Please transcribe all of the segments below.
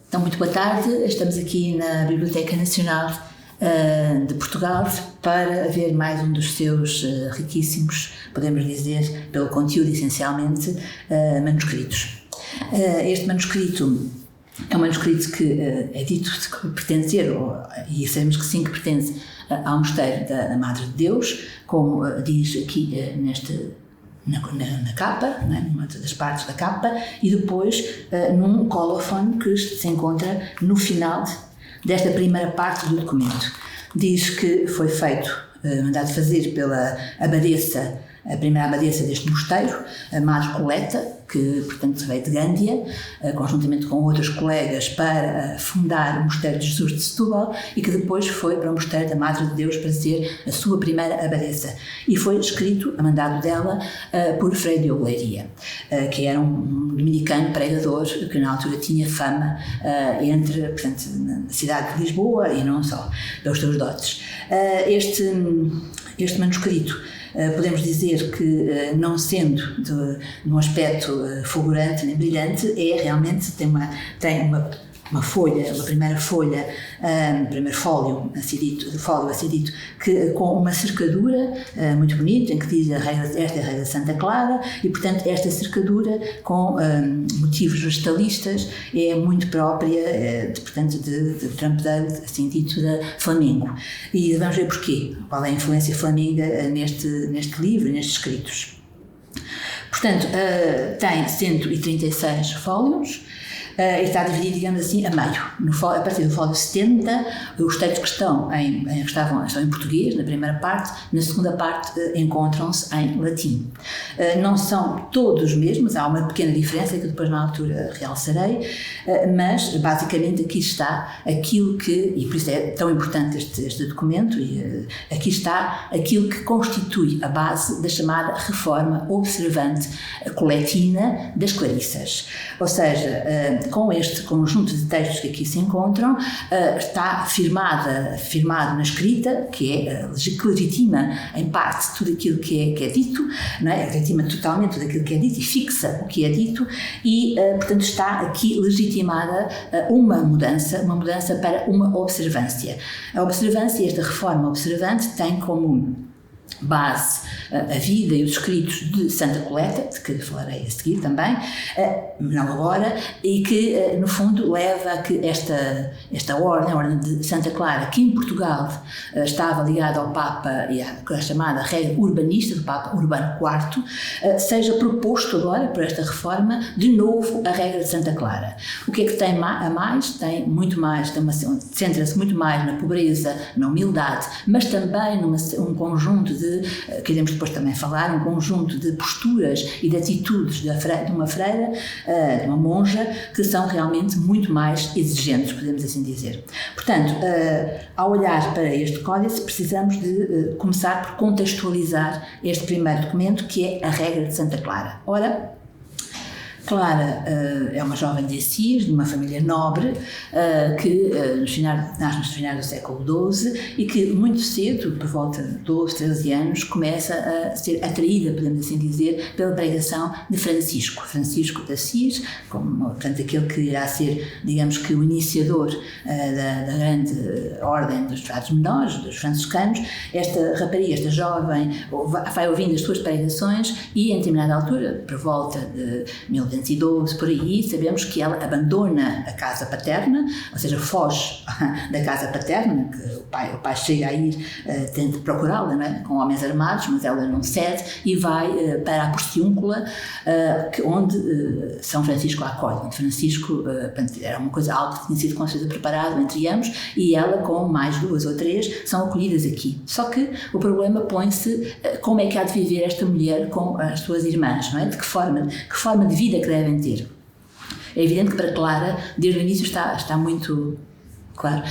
Então, muito boa tarde. Estamos aqui na Biblioteca Nacional de Portugal para ver mais um dos seus riquíssimos, podemos dizer, pelo conteúdo essencialmente, manuscritos. Este manuscrito é um manuscrito que é dito pertencer, e sabemos que sim, que pertence ao mosteiro da Madre de Deus, como diz aqui na capa, numa das partes da capa, e depois num colofone que se encontra no final desta primeira parte do documento. Diz que foi mandado fazer pela abadesa, a primeira abadesa deste mosteiro, a Madre Coleta, que portanto veio de Gândia, conjuntamente com outros colegas, para fundar o Mosteiro de Jesus de Setúbal, e que depois foi para o Mosteiro da Madre de Deus para ser a sua primeira abadesa. E foi escrito, a mandado dela, por Frei Diogo Leiria, que era um dominicano pregador que na altura tinha fama portanto, na cidade de Lisboa e não só, pelos seus dotes. Este manuscrito, podemos dizer que, não sendo de um aspecto fulgurante nem brilhante, realmente tem uma folha, uma primeira folha, primeiro fólio a ser dito, que, com uma cercadura muito bonita, em que diz esta é a regra de Santa Clara, e portanto esta cercadura com motivos vegetalistas é muito própria, portanto, de trampeiro, assim dito, da Flamengo. E vamos ver porquê, qual é a influência flamenga neste livro, nestes escritos. Portanto, tem 136 fólios, e está dividido, digamos assim, a meio. A partir do fólio 70, os textos que estão em português, na primeira parte, na segunda parte encontram-se em latim. Não são todos os mesmos, há uma pequena diferença que depois na altura realçarei, mas basicamente aqui está aquilo que, e por isso é tão importante este documento, e aqui está aquilo que constitui a base da chamada Reforma Observante Coletina das Clarissas. Ou seja, com este conjunto de textos que aqui se encontram, está firmado na escrita, que legitima em parte tudo aquilo que é dito, não é? Legitima totalmente tudo aquilo que é dito e fixa o que é dito, e portanto está aqui legitimada uma mudança para uma observância. A observância, esta reforma observante, tem como base a vida e os escritos de Santa Coleta, de que falarei a seguir também, não agora, e que no fundo leva a que esta ordem, a ordem de Santa Clara, que em Portugal estava ligada ao Papa e à chamada regra urbanista do Papa Urbano IV, seja proposto agora, por esta reforma, de novo a regra de Santa Clara. O que é que tem a mais? Tem muito mais, centra-se muito mais na pobreza, na humildade, mas também um conjunto que iremos depois também falar, um conjunto de posturas e de atitudes de uma freira, de uma monja, que são realmente muito mais exigentes, podemos assim dizer. Portanto, ao olhar para este códice, precisamos de começar por contextualizar este primeiro documento, que é a regra de Santa Clara. Ora, Clara é uma jovem de Assis, de uma família nobre, que nasce nos finais do século XII e que muito cedo, por volta de 12, 13 anos, começa a ser atraída, podemos assim dizer, pela pregação de Francisco de Assis, portanto, aquele que irá ser, digamos que, o iniciador da grande ordem dos frades menores, dos franciscanos. Esta rapariga, esta jovem, vai ouvindo as suas pregações e, em determinada altura, por volta de 1912, por aí, sabemos que ela abandona a casa paterna, ou seja, foge da casa paterna, que o pai chega a ir, tenta procurá-la, não é? Com homens armados, mas ela não cede e vai para a Porciúncula, onde São Francisco a acolhe. Francisco era uma coisa, algo que tinha sido com certeza preparado entre ambos, e ela, com mais 2 ou 3, são acolhidas aqui. Só que o problema põe-se como é que há de viver esta mulher com as suas irmãs, não é? De que forma de vida que devem ter. É evidente que para Clara, desde o início, está muito Claro,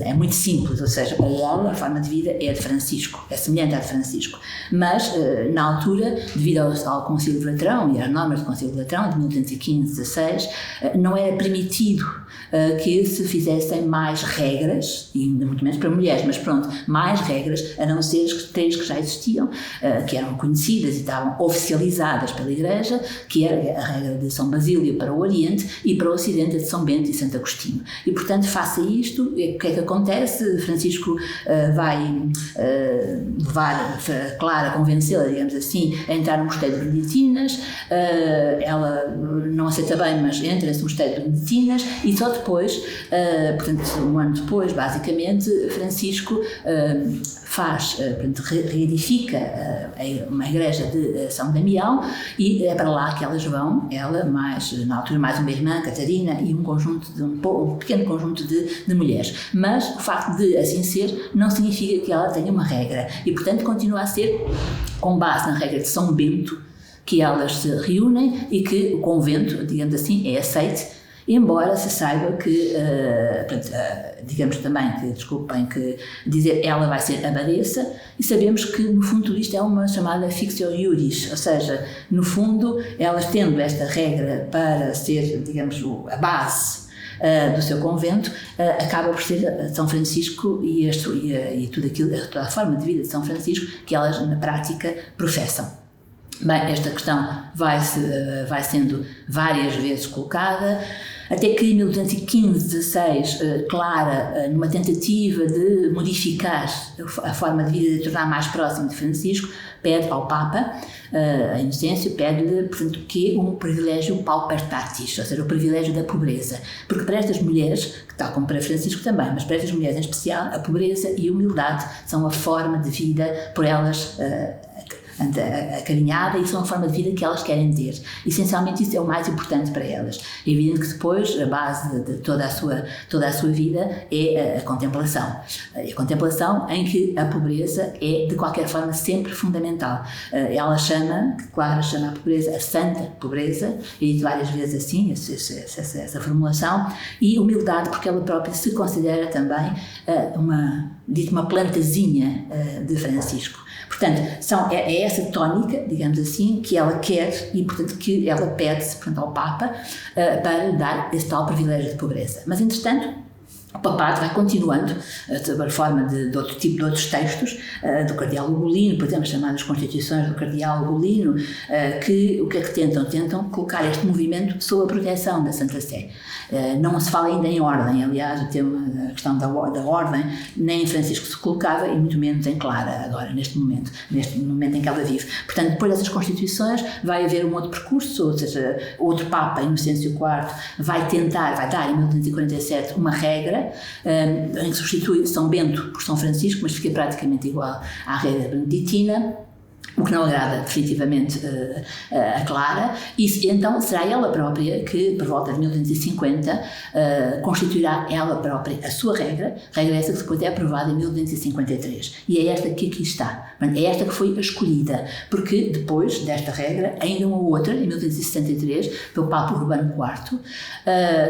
é muito simples, ou seja, a forma de vida é a de Francisco, é semelhante à de Francisco, mas na altura, devido ao Concílio de Latrão e às normas do Concílio de Latrão de 1815-16, não era permitido que se fizessem mais regras, e ainda muito menos para mulheres, mas pronto, mais regras, a não ser as três que já existiam, que eram conhecidas e estavam oficializadas pela Igreja, que era a regra de São Basílio para o Oriente e para o Ocidente, a de São Bento e Santo Agostinho. E, portanto, face a isto, o que é que acontece? Francisco vai levar Clara, convencê-la, digamos assim, a entrar no mosteiro de Beneditinas. Ela não aceita bem, mas entra nesse mosteiro de Beneditinas e só depois, portanto, um ano depois, basicamente, Francisco reedifica uma igreja de São Damião e é para lá que elas vão, ela, na altura mais uma irmã, Catarina, e um pequeno conjunto de mulheres. Mas o facto de assim ser não significa que ela tenha uma regra e, portanto, continua a ser com base na regra de São Bento que elas se reúnem e que o convento, digamos assim, é aceite, embora se saiba que, digamos também que, desculpem, que dizer ela vai ser abadesa, e sabemos que no fundo tudo isto é uma chamada fictio iuris, ou seja, no fundo elas tendo esta regra para ser, digamos, a base do seu convento, acaba por ser São Francisco e tudo aquilo, toda a forma de vida de São Francisco que elas na prática professam. Bem, esta questão vai sendo várias vezes colocada, até que em 1815-16, Clara, numa tentativa de modificar a forma de vida, de tornar mais próximo de Francisco, pede ao Papa, a Inocêncio, pede-lhe, portanto, que um privilégio paupertatis, ou seja, o privilégio da pobreza. Porque para estas mulheres, tal como para Francisco também, mas para estas mulheres em especial, a pobreza e a humildade são a forma de vida por elas acarinhada e são a forma de vida que elas querem ter. Essencialmente isso é o mais importante para elas. É evidente que depois a base de toda a sua vida é a contemplação. A contemplação em que a pobreza é de qualquer forma sempre fundamental. Clara chama a pobreza a santa pobreza, e várias vezes assim, essa formulação, e humildade porque ela própria se considera também uma plantazinha de Francisco. Portanto, é essa tónica, digamos assim, que ela quer e, portanto, que ela pede-se ao Papa para dar esse tal privilégio de pobreza. Mas, entretanto, o papado vai continuando, sob a forma de outro tipo de outros textos, do cardeal Ugolino, por exemplo, chamadas Constituições do cardeal Ugolino, que o que é que tentam? Tentam colocar este movimento sob a proteção da Santa Sé. Não se fala ainda em ordem, aliás, o tema, a questão da ordem, nem em Francisco se colocava e muito menos em Clara, agora, neste momento em que ela vive. Portanto, depois dessas Constituições vai haver um outro percurso, ou seja, outro Papa, Inocêncio IV, vai dar em 1847 uma regra em que substitui São Bento por São Francisco, mas fica praticamente igual à regra beneditina, o que não agrada definitivamente a Clara, e então será ela própria que, por volta de 1850, constituirá ela própria a sua regra essa que depois é aprovada em 1853, e é esta que aqui está. É esta que foi a escolhida, porque depois desta regra, ainda uma outra, em 1863, pelo Papa Urbano IV,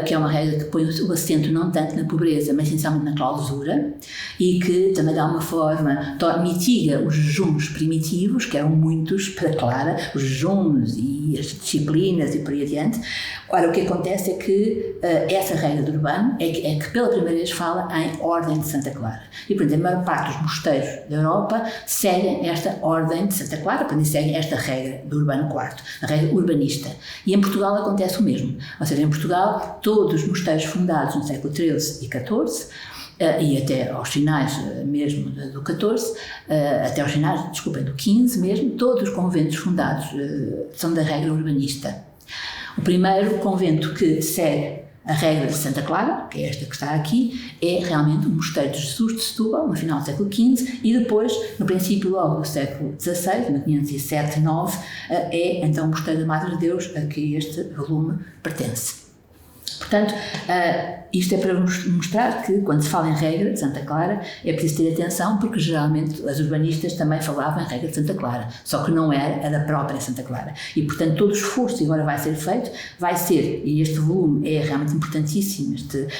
que é uma regra que põe o acento não tanto na pobreza, mas essencialmente na clausura, e que também dá uma forma, mitiga os jejuns primitivos, que eram muitos para Clara, os jejuns e as disciplinas e por aí adiante. Ora, o que acontece é que essa regra de Urbano é que pela primeira vez fala em Ordem de Santa Clara. E, por exemplo, a maior parte dos mosteiros da Europa seguem esta Ordem de Santa Clara, portanto, seguem esta regra de Urbano IV, a regra urbanista. E em Portugal acontece o mesmo. Ou seja, em Portugal, todos os mosteiros fundados no século XIII e XIV, e até aos finais mesmo do XIV, até aos finais, do XV mesmo, todos os conventos fundados são da regra urbanista. O primeiro convento que segue a regra de Santa Clara, que é esta que está aqui, é realmente o Mosteiro de Jesus de Setúbal, no final do século XV, e depois, no princípio logo do século XVI, 1507-9, é então o Mosteiro da Madre de Deus, a que este volume pertence. Portanto, isto é para mostrar que, quando se fala em regra de Santa Clara, é preciso ter atenção, porque geralmente as urbanistas também falavam em regra de Santa Clara, só que não era a da própria Santa Clara. E, portanto, todo o esforço que agora vai ser feito, vai ser, e este volume é realmente importantíssimo,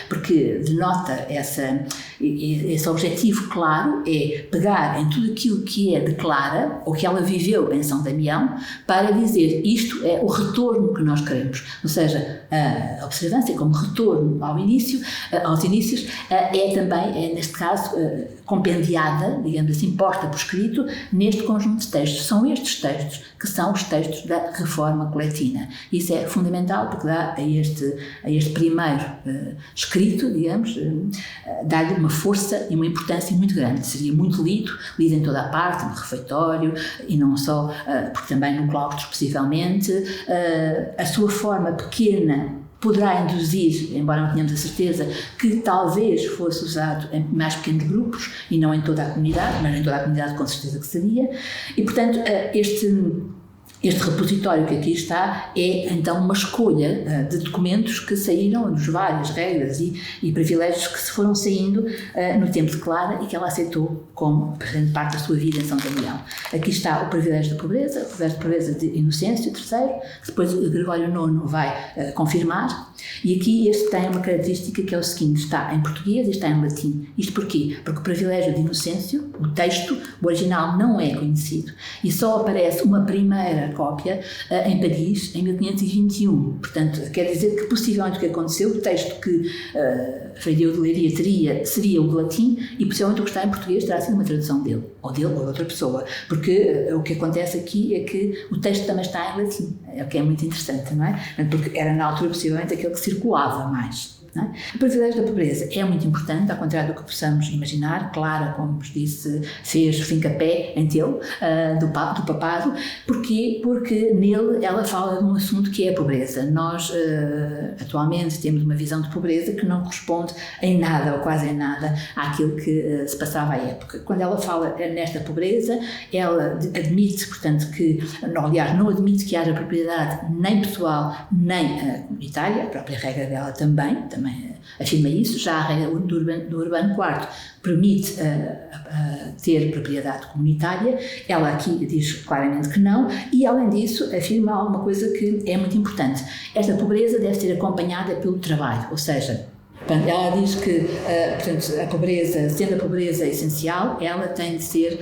porque denota esse objetivo claro, é pegar em tudo aquilo que é de Clara, ou que ela viveu em São Damião, para dizer isto é o retorno que nós queremos. Ou seja, a observância como retorno aos inícios é também, neste caso, compendiada, digamos assim, posta por escrito neste conjunto de textos. São estes textos que são os textos da Reforma Coletina. Isso é fundamental, porque dá a este primeiro escrito, digamos, dá-lhe uma força e uma importância muito grande. Seria muito lido em toda a parte, no refeitório, e não só, porque também no claustro, possivelmente. A sua forma pequena poderá induzir, embora não tenhamos a certeza, que talvez fosse usado em mais pequenos grupos e não em toda a comunidade, mas em toda a comunidade com certeza que seria. E, portanto, este repositório que aqui está é, então, uma escolha de documentos que saíram das várias regras e privilégios que se foram saindo no tempo de Clara e que ela aceitou como parte da sua vida em São Damião. Aqui está o privilégio da pobreza, o privilégio da pobreza de Inocêncio III, que depois Gregório IX vai confirmar, e aqui este tem uma característica que é o seguinte: está em português e está em latim. Isto porquê? Porque o privilégio de Inocêncio, o texto, o original não é conhecido e só aparece uma primeira cópia em Paris em 1521. Portanto, quer dizer que possivelmente o que aconteceu, o texto que Frei Diogo de Leiria seria o de latim, e possivelmente o que está em português terá sido uma tradução dele ou de outra pessoa, porque o que acontece aqui é que o texto também está em latim, o que é muito interessante, não é? Porque era na altura possivelmente aquele que circulava mais. O privilégio da pobreza é muito importante, ao contrário do que possamos imaginar. Clara, como vos disse, fez fincapé em tê-lo, do papado. Porquê? Porque nele ela fala de um assunto que é a pobreza. Nós, atualmente, temos uma visão de pobreza que não corresponde em nada, ou quase em nada, àquilo que se passava à época. Quando ela fala nesta pobreza, ela admite, portanto, que, aliás, não admite que haja propriedade nem pessoal, nem comunitária. A própria regra dela também afirma isso. Já a regra do Urbano IV permite ter propriedade comunitária. Ela aqui diz claramente que não, e além disso afirma alguma coisa que é muito importante: esta pobreza deve ser acompanhada pelo trabalho, ou seja, ela diz que, portanto, a pobreza, sendo a pobreza essencial, ela tem de ser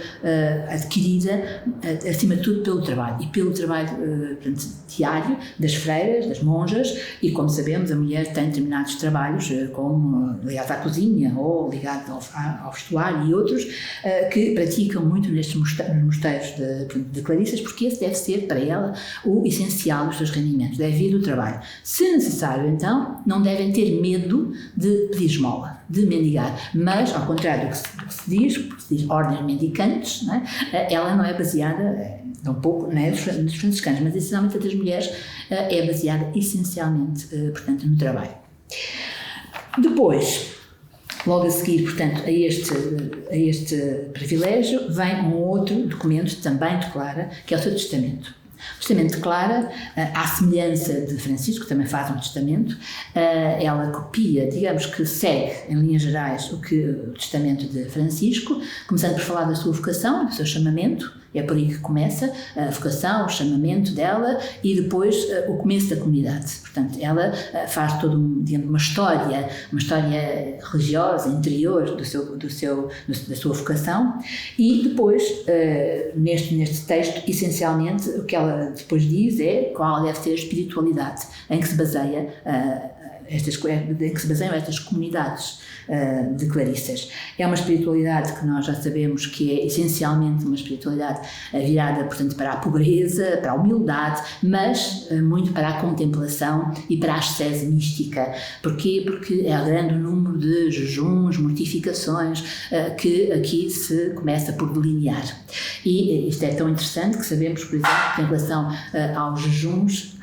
adquirida, acima de tudo, pelo trabalho, e pelo trabalho, portanto, diário das freiras, das monjas, e, como sabemos, a mulher tem determinados trabalhos, como ligados à cozinha ou ligados ao vestuário e outros, que praticam muito nestes mosteiros de Clarissas, porque esse deve ser, para ela, o essencial dos seus rendimentos, deve vir do trabalho. Se necessário, então, não devem ter medo de pedir esmola, de mendigar, mas, ao contrário do que se diz, porque se diz ordens mendicantes, não é? Ela não é baseada, um pouco, não é, dos franciscanos, mas essencialmente a das mulheres é baseada essencialmente, portanto, no trabalho. Depois, logo a seguir, portanto, a este privilégio, vem um outro documento também de Clara, que é o seu testamento. O testamento de Clara, à semelhança de Francisco, que também faz um testamento, ela copia, digamos que segue, em linhas gerais, o testamento de Francisco, começando por falar da sua vocação, do seu chamamento. É por aí que começa a vocação, o chamamento dela, e depois o começo da comunidade. Portanto, ela faz toda uma história religiosa, interior da sua vocação, e depois, neste texto, essencialmente, o que ela depois diz é qual deve ser a espiritualidade em que se baseiam estas comunidades de Clarissas. É uma espiritualidade que nós já sabemos que é essencialmente uma espiritualidade virada, portanto, para a pobreza, para a humildade, mas muito para a contemplação e para a ascese mística. Porquê? Porque é grande o número de jejuns, mortificações que aqui se começa por delinear. E isto é tão interessante que sabemos, por exemplo, que em relação aos jejuns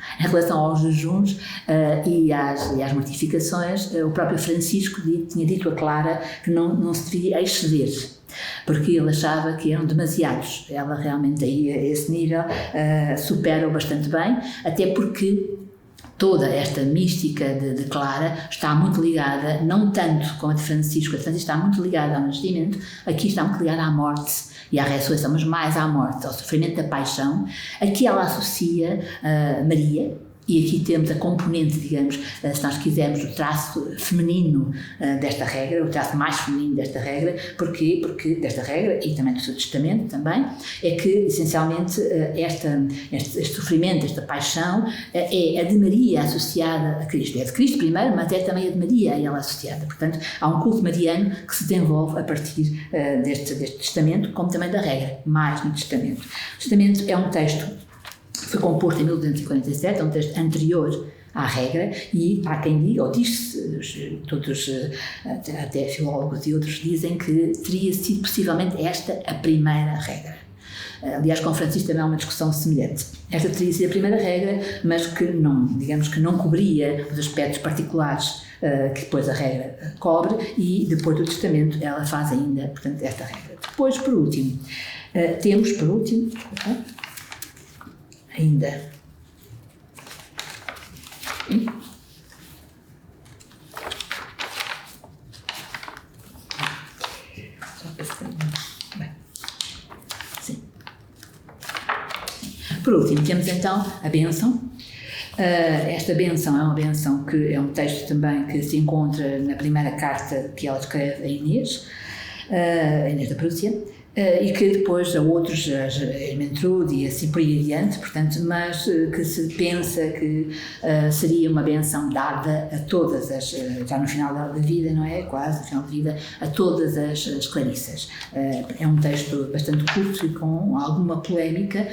e às mortificações, o próprio Francisco tinha dito a Clara que não se deveria exceder, porque ele achava que eram demasiados. Ela realmente aí, a esse nível, supera-o bastante bem, até porque toda esta mística de Clara está muito ligada, não tanto como a de Francisco está muito ligada ao nascimento, aqui está muito ligada à morte e à ressurreição, mas mais à morte, ao sofrimento da paixão. Aqui ela associa Maria, e aqui temos a componente, digamos, se nós quisermos, o traço feminino desta regra, o traço mais feminino desta regra. Porquê? Porque desta regra, e também do seu testamento também, é que, essencialmente, este sofrimento, esta paixão, é a de Maria associada a Cristo. É de Cristo primeiro, mas é também a de Maria a ela associada. Portanto, há um culto mariano que se desenvolve a partir deste testamento, como também da regra, mais no testamento. O testamento é um texto foi composto em 1247, é um texto anterior à regra, e há quem diga, ou diz-se, todos, até filólogos e outros dizem que teria sido possivelmente esta a primeira regra. Aliás, com Francisco também há uma discussão semelhante. Esta teria sido a primeira regra, mas que não, digamos que não cobria os aspectos particulares que depois a regra cobre, e depois do testamento ela faz ainda, portanto, esta regra. Depois, por último, temos, ainda por último, temos então a bênção. Esta bênção é uma bênção que é um texto também que se encontra na primeira carta que ela escreve a Inês da Prússia, e que depois a outros, a Ermentrude e assim por aí adiante, portanto, mas que se pensa que seria uma benção dada a todas as, já no final da vida, não é? Quase no final da vida, a todas as Clarissas. É um texto bastante curto e com alguma polémica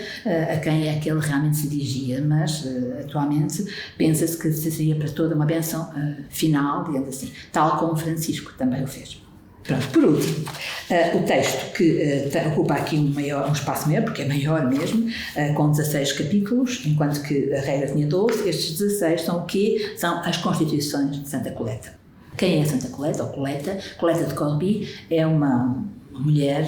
a quem é que ele realmente se dirigia, mas atualmente pensa-se que seria para toda uma benção final, digamos assim, tal como Francisco também o fez. Pronto, por último, o texto que ocupa aqui um espaço maior, porque é maior mesmo, com 16 capítulos, enquanto que a regra tinha 12, estes 16 são o quê? São as Constituições de Santa Coleta. Quem é Santa Coleta, ou Coleta? Coleta de Corbie é uma mulher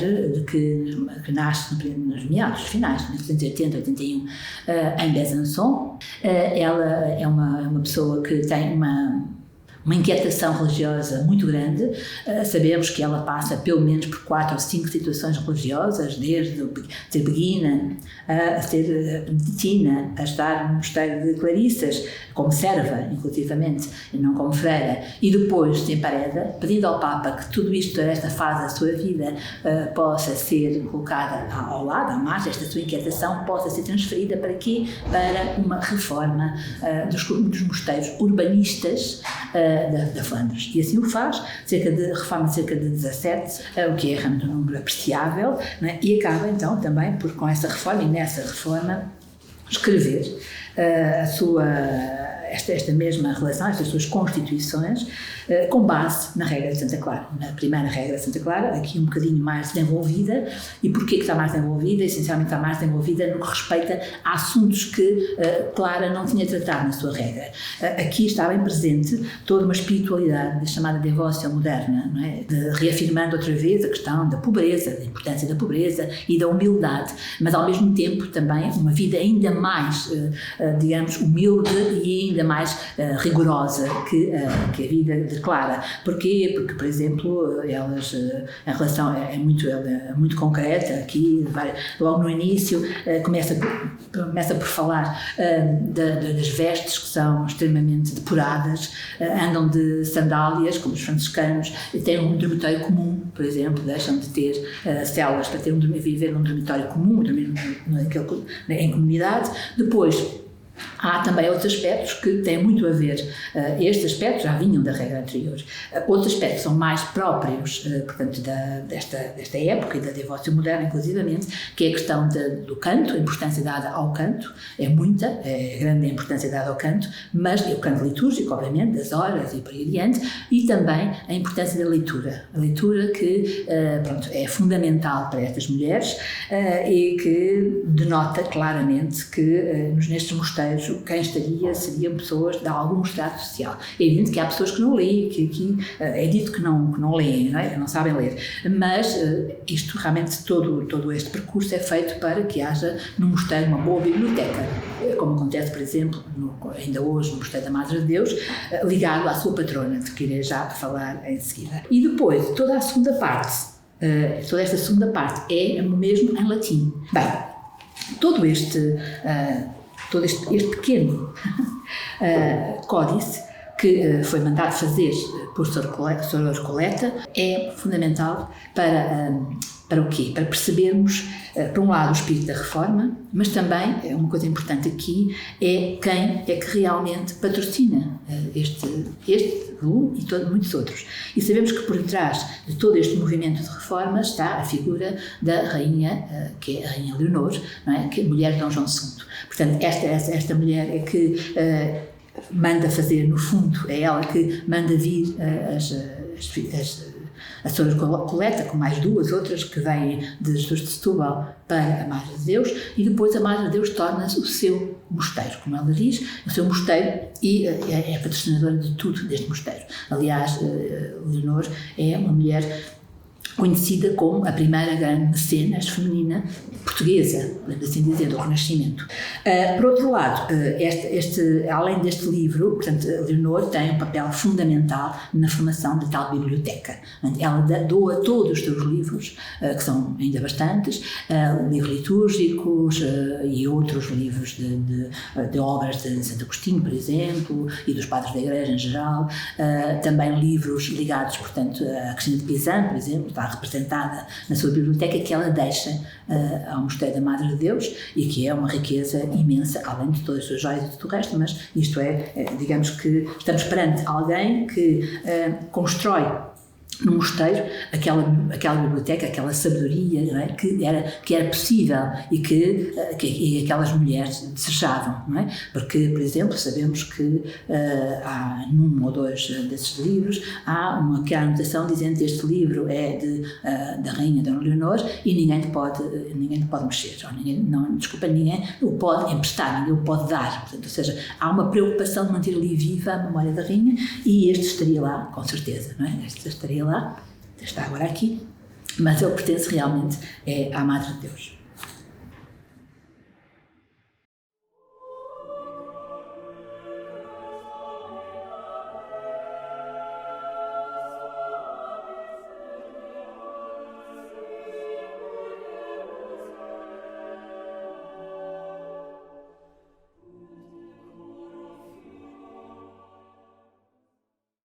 que nasce nos meados finais de 1980, 81, em Besançon. Ela é uma pessoa que tem uma inquietação religiosa muito grande. Sabemos que ela passa pelo menos por 4 ou 5 situações religiosas, desde ser beguina, a ser beneditina, a estar no mosteiro de Clarissas, como serva, inclusivamente, e não como freira, e depois se empareda, pedindo ao Papa que tudo isto, esta fase da sua vida, possa ser colocada ao lado, à margem, esta sua inquietação possa ser transferida para quê? Para uma reforma dos mosteiros urbanistas da Flandres. E assim o faz, reforma cerca de 17, o que é realmente um número apreciável, né? E acaba então também por, com essa reforma, e nessa reforma, escrever esta mesma relação, estas suas constituições, com base na regra de Santa Clara, na primeira regra de Santa Clara, aqui um bocadinho mais desenvolvida. E porquê que está mais desenvolvida? Essencialmente está mais desenvolvida no que respeita a assuntos que Clara não tinha tratado na sua regra. Aqui está bem presente toda uma espiritualidade chamada devócia moderna, não é? Reafirmando outra vez a questão da pobreza, da importância da pobreza e da humildade, mas ao mesmo tempo também uma vida ainda mais, digamos, humilde e ainda mais rigorosa que a vida de Clara. Porquê? Porque, por exemplo, a relação é muito concreta. Aqui, logo no início, começa por falar das vestes, que são extremamente depuradas, andam de sandálias, como os franciscanos, e têm um dormitório comum, por exemplo, deixam de ter celas para viver num dormitório comum, em comunidade. Depois, há também outros aspectos que têm muito a ver, estes aspectos já vinham da regra anterior, outros aspectos são mais próprios, portanto, desta época e da devócia moderna, inclusivamente, que é a questão do canto, a importância dada ao canto, é grande a importância dada ao canto, mas o canto litúrgico, obviamente, das horas e por aí adiante, e também a importância da leitura. A leitura que, é fundamental para estas mulheres e que denota claramente que nestes mosteiros mosteiros, quem estaria seriam pessoas de algum estrato social. É evidente que há pessoas que não leem, que aqui é dito que não leem, não sabem ler, mas isto realmente, todo este percurso é feito para que haja no mosteiro uma boa biblioteca, como acontece, por exemplo, ainda hoje no Mosteiro da Madre de Deus, ligado à sua patrona, de que irei já falar em seguida. E depois, toda esta segunda parte é mesmo em latim. Bem, todo este pequeno códice que foi mandado fazer por Sor Coleta é fundamental para o quê? Para percebermos, por um lado, o espírito da reforma, mas também, uma coisa importante aqui, é quem é que realmente patrocina este volume e muitos outros. E sabemos que por detrás de todo este movimento de reforma está a figura da rainha, que é a Rainha Leonor, não é? Que é a mulher de Dom João II. Portanto, esta mulher é que manda fazer, no fundo, é ela que manda vir a Sra. Coleta, com mais duas outras que vêm de Jesus de Setúbal para a Madre de Deus, e depois a Madre de Deus torna-se o seu mosteiro, como ela diz, o seu mosteiro, e é a patrocinadora de tudo deste mosteiro. Aliás, Leonor é uma mulher conhecida como a primeira grande mecenas feminina portuguesa, podemos assim dizer, do Renascimento. Por outro lado, além deste livro, portanto, Leonor tem um papel fundamental na formação da tal biblioteca. Ela doa todos os seus livros, que são ainda bastantes, livros litúrgicos e outros livros de obras de Santo Agostinho, por exemplo, e dos padres da Igreja em geral, também livros ligados, portanto, a Cristina de Pizan, por exemplo, está representada na sua biblioteca, que ela deixa ao Mosteiro da Madre de Deus, e que é uma riqueza imensa, além de todas as suas joias e tudo o resto, mas isto digamos que estamos perante alguém que constrói no mosteiro aquela biblioteca, aquela sabedoria, não é? que era possível e que aquelas mulheres desejavam, não é? Porque, por exemplo, sabemos que há num ou dois desses livros há uma anotação dizendo que este livro é da Rainha Dona Leonor e ninguém pode mexer, ninguém o pode emprestar, ninguém o pode dar. Portanto, ou seja, há uma preocupação de manter ali viva a memória da Rainha, e este estaria lá, com certeza, não é? Este estaria lá, está agora aqui, mas ele pertence realmente à Madre de Deus.